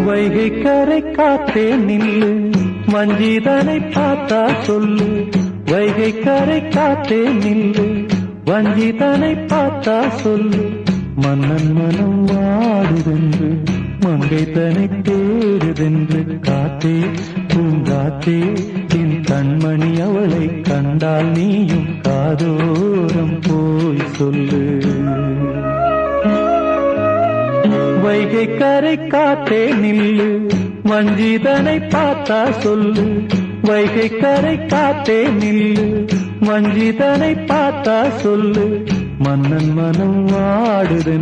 வைகை கரை காத்தே நில்லு, வஞ்சிதனை பார்த்தா சொல்லு. வைகை கரை காத்தே நில்லு, வஞ்சிதனை பார்த்தா சொல்லு. மன்னன் மனம் வாடுதென்று, மங்கை தனை தேடுதென்று. காத்தே பூங்காத்தே, என் கண்மணி அவளை கண்டால் நீயும் காதோரம் போய் சொல்லு. வைகை கரை காத்தே நில்லு, வஞ்சிதனை பார்த்தா சொல்லு. வைகை கரை காத்தே நில்லு, வஞ்சிதனை பார்த்தா சொல்லு. மன்னன் மனம் வாடுதென்று